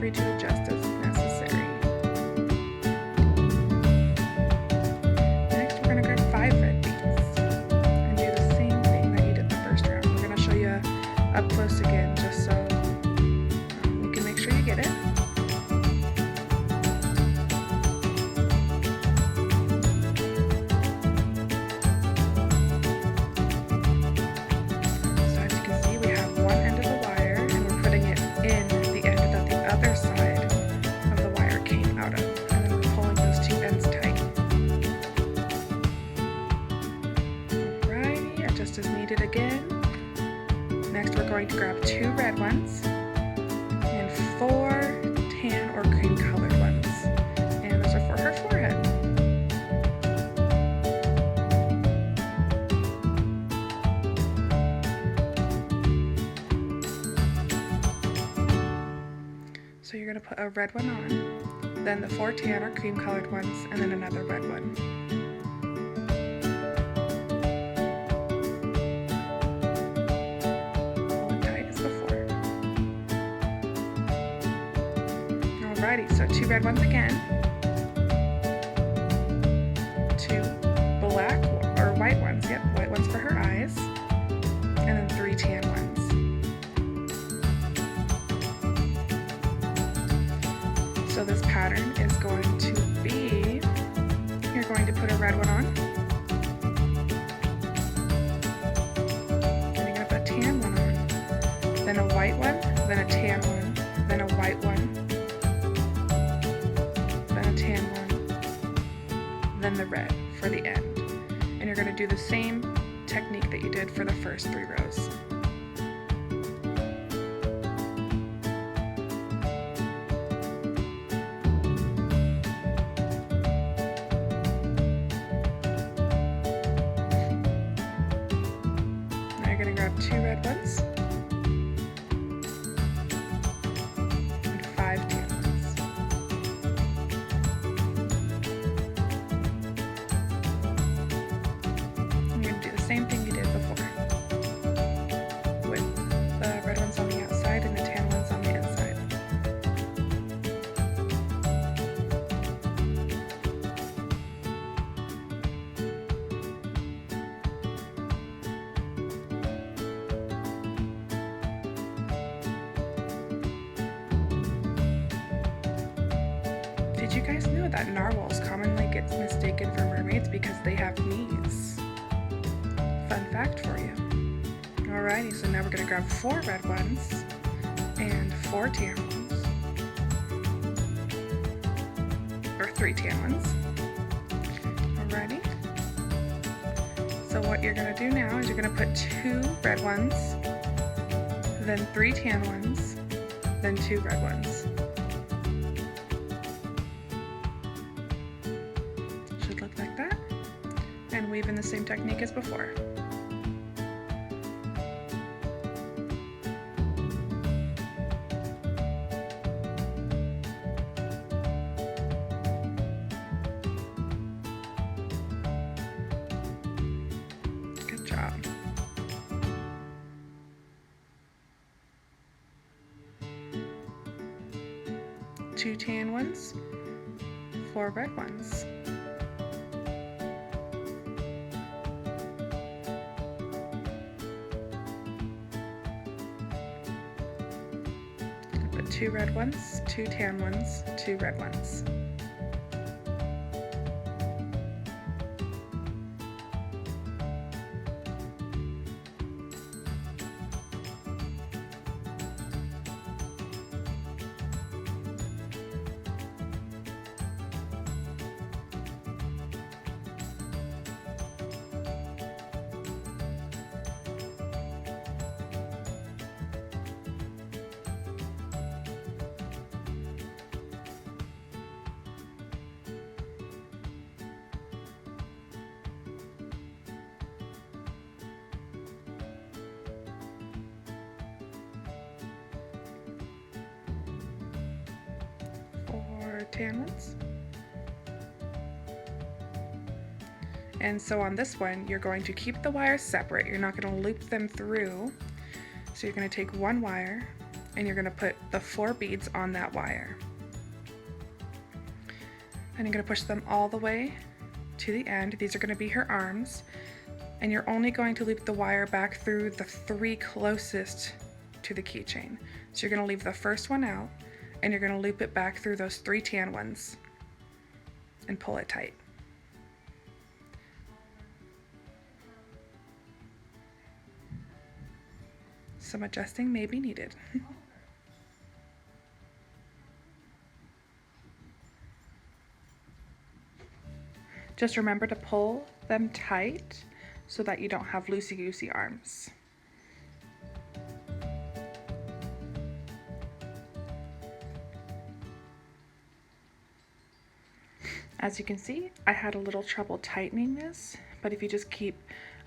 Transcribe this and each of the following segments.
free to adjust as necessary. Next, we're going to grab 5 red beads and do the same thing that you did the first round. We're going to show you up close again just so you can make sure you get it. As needed again. Next, we're going to grab 2 red ones and 4 tan or cream colored ones, and those are for her forehead. So you're going to put a red one on, then the 4 tan or cream colored ones, and then another red one. Alrighty, so 2 red ones again, 2 black or white ones, yep, white ones for her eyes, and then 3 tan ones. So this pattern is going to be, you're going to put a red one on, and you're going to put a tan one on, then a white one, then a tan one, then a white one, then the red for the end. And you're going to do the same technique that you did for the first 3 rows. Now you're going to grab 2 red ones and 5 tan ones. Same thing you did before, with the red ones on the outside and the tan ones on the inside. Did you guys know that narwhals commonly get mistaken for mermaids because they have knees? Fun fact for you. Alrighty, so now we're going to grab 4 red ones and 4 tan ones, or 3 tan ones. Alrighty. So what you're going to do now is you're going to put 2 red ones, then 3 tan ones, then 2 red ones. Should look like that. And weave in the same technique as before. Good job. Two tan ones, 4 red ones. Put 2 red ones, 2 tan ones, 2 red ones. Tan ones. And so on this one, you're going to keep the wires separate. You're not going to loop them through. So you're going to take one wire and you're going to put the 4 beads on that wire. And you're going to push them all the way to the end. These are going to be her arms, and you're only going to loop the wire back through the 3 closest to the keychain. So you're going to leave the first one out, and you're going to loop it back through those 3 tan ones and pull it tight. Some adjusting may be needed. Just remember to pull them tight so that you don't have loosey-goosey arms. As you can see, I had a little trouble tightening this, but if you just keep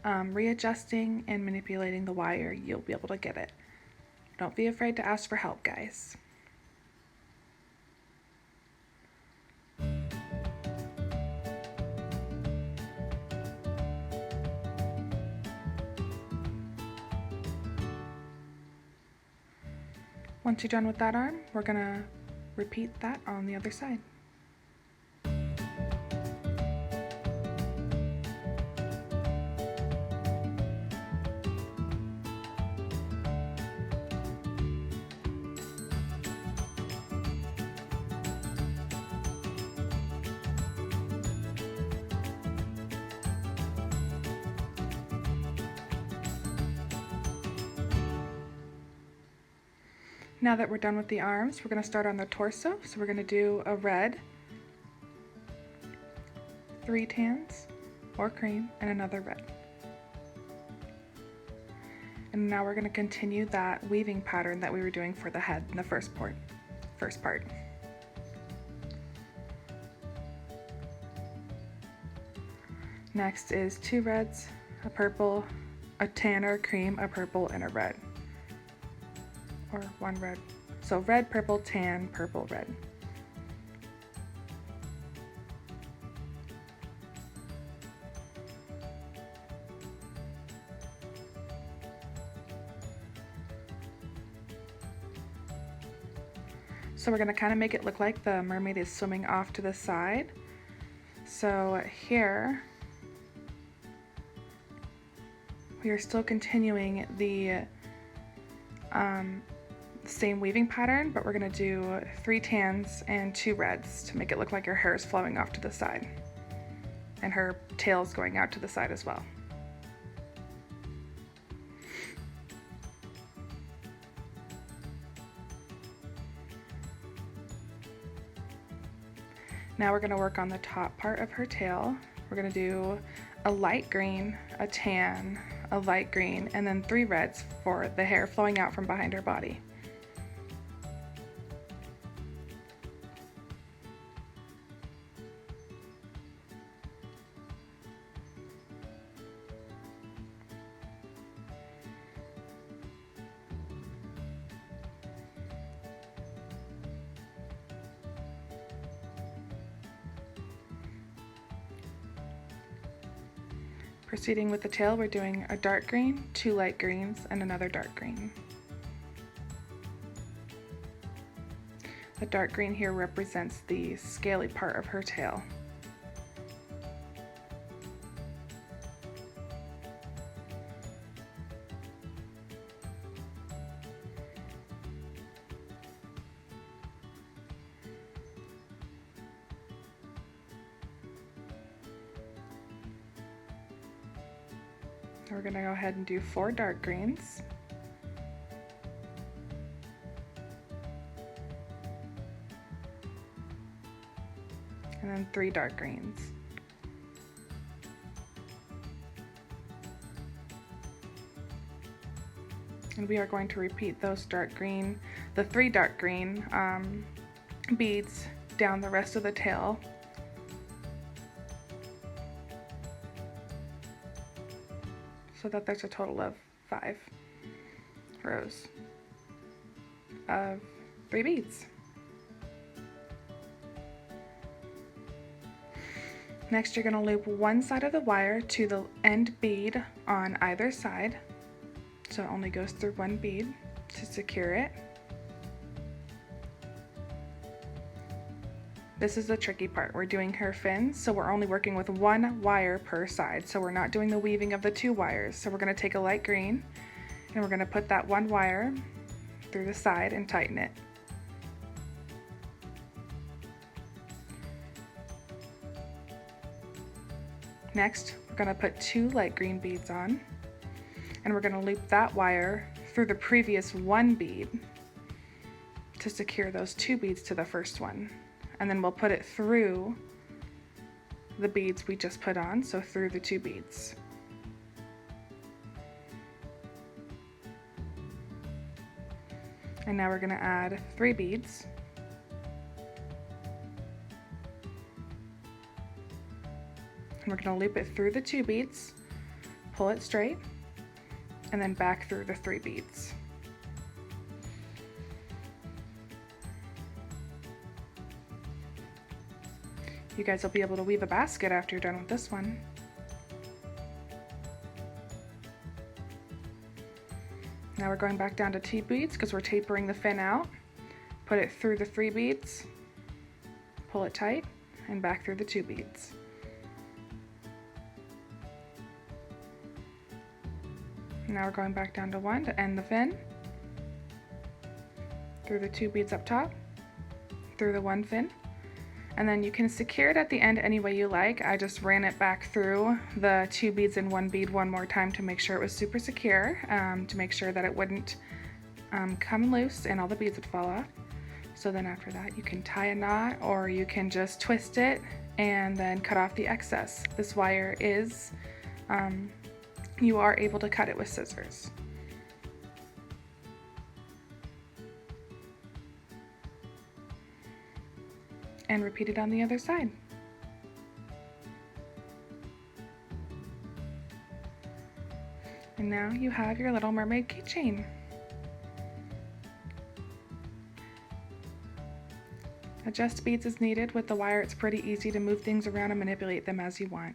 readjusting and manipulating the wire, you'll be able to get it. Don't be afraid to ask for help, guys. Once you're done with that arm, we're gonna repeat that on the other side. Now that we're done with the arms, we're going to start on the torso. So we're going to do a red, 3 tans or cream, and another red. And now we're going to continue that weaving pattern that we were doing for the head in the first part. Next is 2 reds, a purple, a tan or a cream, a purple, and a red. Or 1 red. So red, purple, tan, purple, red. So we're going to kind of make it look like the mermaid is swimming off to the side. So here we are still continuing the same weaving pattern, but we're going to do 3 tans and 2 reds to make it look like her hair is flowing off to the side and her tail's going out to the side as well. Now we're going to work on the top part of her tail. We're going to do a light green, a tan, a light green, and then 3 reds for the hair flowing out from behind her body. Proceeding with the tail, we're doing a dark green, 2 light greens, and another dark green. The dark green here represents the scaly part of her tail. We're going to go ahead and do 4 dark greens. And then 3 dark greens. And we are going to repeat those dark green, the 3 dark green beads down the rest of the tail. So that there's a total of 5 rows of 3 beads. Next, you're going to loop one side of the wire to the end bead on either side. So it only goes through one bead to secure it. This is the tricky part. We're doing her fins, so we're only working with one wire per side. So we're not doing the weaving of the 2 wires. So we're going to take a light green and we're going to put that 1 wire through the side and tighten it. Next, we're going to put 2 light green beads on, and we're going to loop that wire through the previous 1 bead to secure those 2 beads to the first one. And then we'll put it through the beads we just put on, so through the 2 beads. And now we're going to add 3 beads. And we're going to loop it through the 2 beads, pull it straight, and then back through the 3 beads. You guys will be able to weave a basket after you're done with this one. Now we're going back down to 2 beads because we're tapering the fin out. Put it through the 3 beads, pull it tight, and back through the 2 beads. Now we're going back down to 1 to end the fin. Through the 2 beads up top, through the 1 fin. And then you can secure it at the end any way you like. I just ran it back through the 2 beads and 1 bead one more time to make sure it was super secure, to make sure that it wouldn't come loose and all the beads would fall off. So then after that you can tie a knot, or you can just twist it and then cut off the excess. This wire is, you are able to cut it with scissors. And repeat it on the other side. And now you have your little mermaid keychain. Adjust beads as needed. With the wire, it's pretty easy to move things around and manipulate them as you want.